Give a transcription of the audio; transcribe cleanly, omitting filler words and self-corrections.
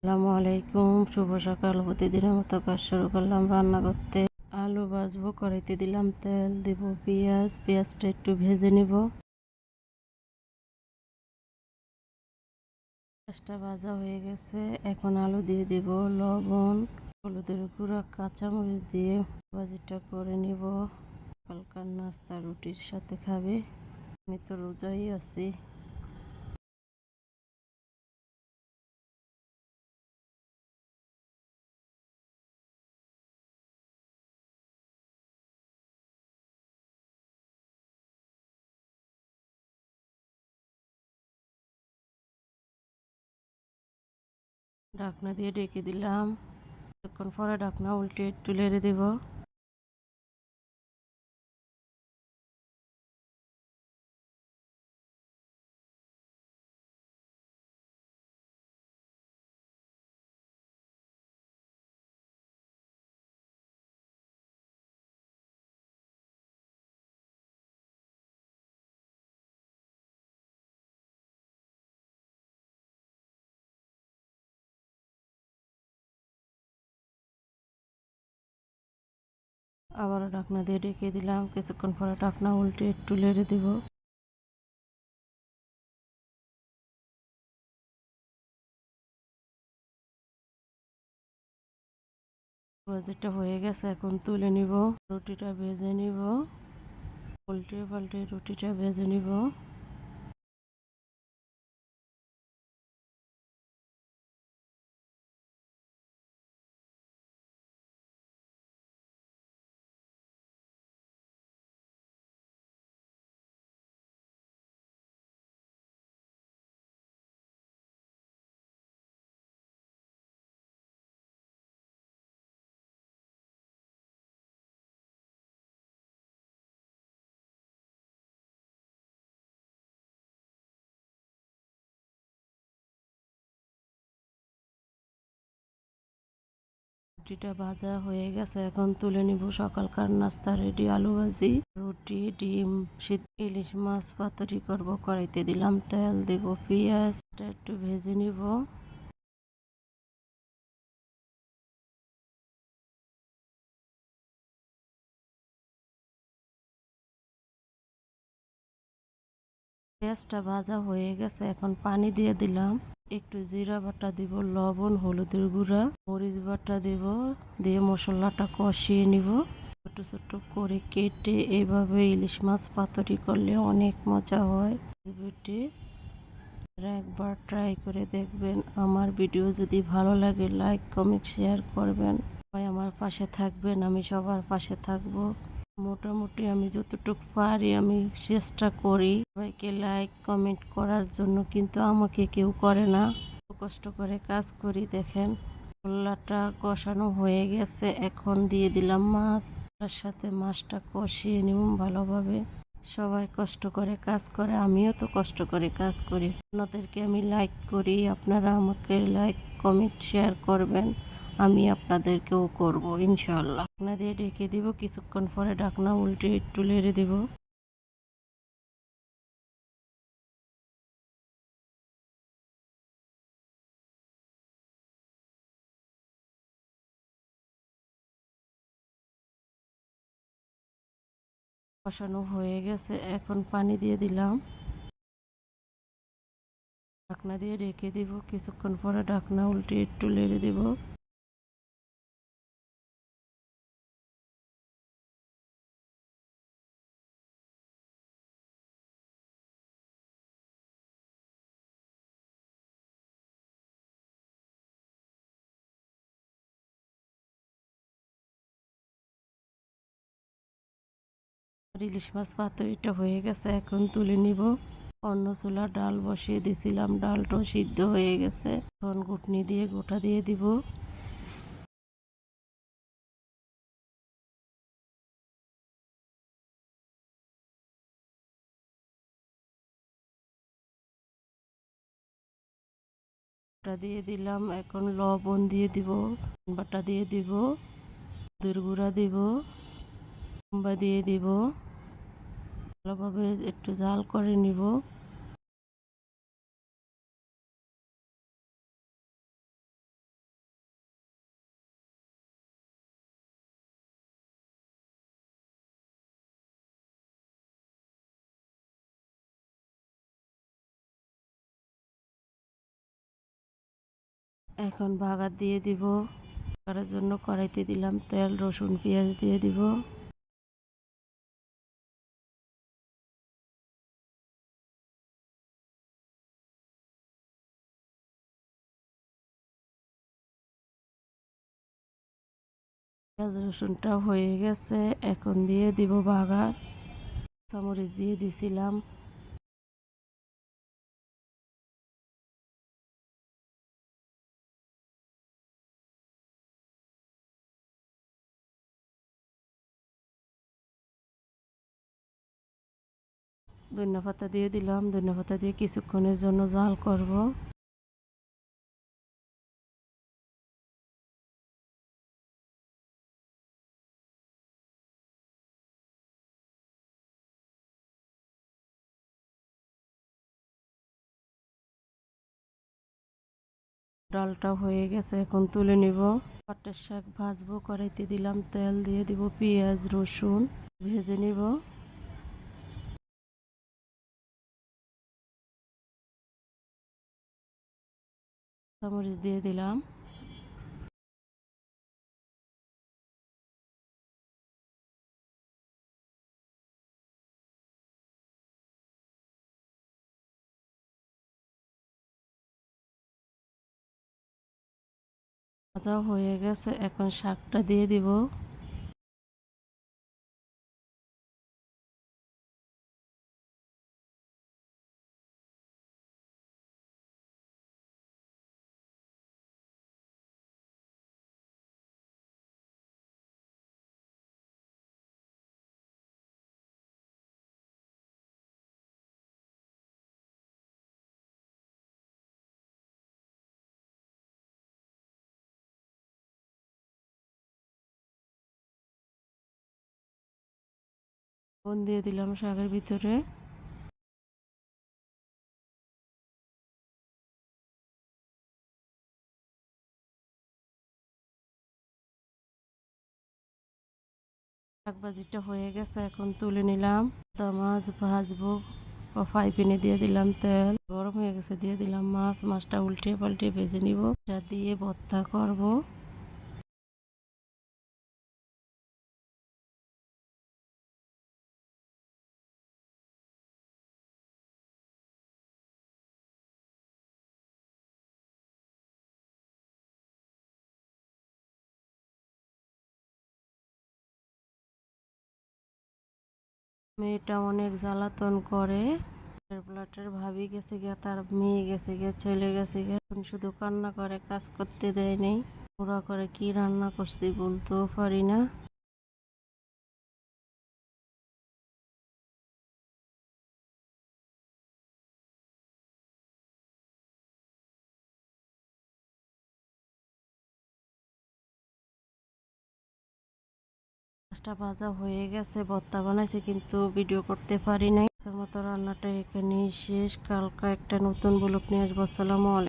আসসালামু আলাইকুম, শুভ সকাল। প্রতিদিনের মতো কাজ শুরু করলাম রান্না করতে। আলু ভাজবো, কড়াইতে দিলাম তেল, দিব পেঁয়াজটা একটু ভেজে নিব। পেঁয়াজটা ভাজা হয়ে গেছে, এখন আলু দিয়ে দিব, লবণ, হলুদের গুঁড়া, কাঁচামরিচ দিয়ে ভাজিটা করে নিব। হালকা নাস্তা রুটির সাথে খাবে। আমি তো রোজাই আছি। ঢাকনা দিয়ে ঢেকে দিলাম। কিছুক্ষণ পরে ঢাকনা উল্টে একটু নেড়ে দেব। আবারও ঢাকনা দিয়ে ঢেকে দিলাম। কিছুক্ষণ পরে ঢাকনা উল্টে একটু নেড়ে দিব। ভাজিটা হয়ে গেছে, এখন তুলে নিব। রুটিটা ভেজে নিব, উল্টে পাল্টে রুটিটা ভেজে নিব। রুটিটা ভাজা হয়ে গেছে, এখন তুলে নিব। সকালকার নাস্তা রেডি, আলু ভাজি, রুটি, ডিম, ইলিশ মাছ পাতুরি করব। কড়াইতে দিলাম তেল, দিব পেঁয়াজটা একটু ভেজে নিব। পেঁয়াজটা ভাজা হয়ে গেছে, এখন পানি দিয়ে দিলাম। একটু জিরা বাটা দিব, লবণ, হলুদের গুঁড়া, মরিচ বাটা দিব, দিয়ে মশলাটা কষিয়ে নিব। ছোট ছোট করে কেটে এভাবে ইলিশ মাছ পাতুরি করলে অনেক মজা হয়। রেসিপিটি একবার ট্রাই করে দেখবেন। আমার ভিডিও যদি ভালো লাগে লাইক কমেন্ট শেয়ার করবেন। সবাই আমার পাশে থাকবেন, আমি সবার পাশে থাকব। মোটামুটি আমি যতটুকু পারি আমি চেষ্টা করি সবাইকে লাইক কমেন্ট করার জন্য, কিন্তু আমাকে কেউ করে না। কষ্ট করে কাজ করি। দেখেন ছোলাটা কষানো হয়ে গেছে, এখন দিয়ে দিলাম মাছ। তার সাথে মাছটা কষিয়ে নিব ভালোভাবে। সবাই কষ্ট করে কাজ করে, আমিও তো কষ্ট করে কাজ করি। আপনাদেরকে আমি লাইক করি, আপনারা আমাকে লাইক কমেন্ট শেয়ার করবেন। আমি আপনাদেরকেও করব ইনশাআল্লাহ। ঢাকনা দিয়ে ঢেকে দিব, কিছুক্ষণ পরে ঢাকনা উল্টে একটু নেড়ে দিব। কষানো হয়ে গেছে, এখন পানি দিয়ে দিলাম। ঢাকনা দিয়ে ঢেকে দিব, কিছুক্ষণ পরে ঢাকনা উল্টে একটু নেড়ে দিব। ইলিশ মাছ পাতুরিটা হয়ে গেছে, এখন তুলে নিব। অন্য চুলা ডাল বসিয়ে দিয়েছিলাম, ডালটাও সিদ্ধ হয়ে গেছে। এখন ঘুটনি দিয়ে গোটা দিয়ে দিব। গোটা দিয়ে দিলাম, এখন লবণ দিয়ে দিব, বাটা দিয়ে দিব, দুধের গুঁড়া দিব, দিয়ে দিব। ভালোভাবে একটু জাল করে নিব। এখন বাগার দিয়ে দিব। বাগারের জন্য কড়াইতে দিলাম তেল, রসুন পেঁয়াজ দিয়ে দিব। পেঁয়াজ রসুনটা হয়ে গেছে, এখন দিয়ে দিব বাগার। কাঁচামরিচ দিয়ে দিছিলাম। ধনিয়া পাতা দিয়ে দিলাম। ধনিয়া পাতা দিয়ে কিছুক্ষণের জন্য জাল করব। ডালটা হয়ে গেছে, এখন তুলে নিব। পাটের শাক ভাজবো, কড়াইতে দিলাম তেল, দিয়ে দিব পেঁয়াজ রসুন, ভেজে নিব। কাঁচামরিচ দিয়ে দিলাম। ভাজা হয়ে গেছে, এখন শাকটা দিয়ে দিব। লবণ দিয়ে দিলাম শাকের ভিতরে। শাক ভাজিটা হয়ে গেছে, এখন তুলে নিলাম। মাছ ভাজবো, ফ্রাই প্যানে দিয়ে দিলাম তেল, গরম হয়ে গেছে, দিয়ে দিলাম মাছ। মাছটা উল্টে পাল্টে ভেজে নিব। এটা দিয়ে ভর্তা করব। মেয়েটা অনেক জ্বালাতন করে। ব্লাটের ভাবি গেছে গিয়া, তার মেয়ে গেছে গিয়া, ছেলে গেছে গিয়া, এখন শুধু কান্না করে, কাজ করতে দেয় নেই। ওরা করে কি রান্না করছি বলতেও পারি না। মাছটা ভাজা হয়ে গেছে, ভর্তা বানাইছে, কিন্তু ভিডিও করতে পারি নাই। আজকের মতো রান্নাটা এখানেই শেষ। কালকে একটা নতুন ব্লগ নিয়ে আসবো। আসসালামু আলাইকুম।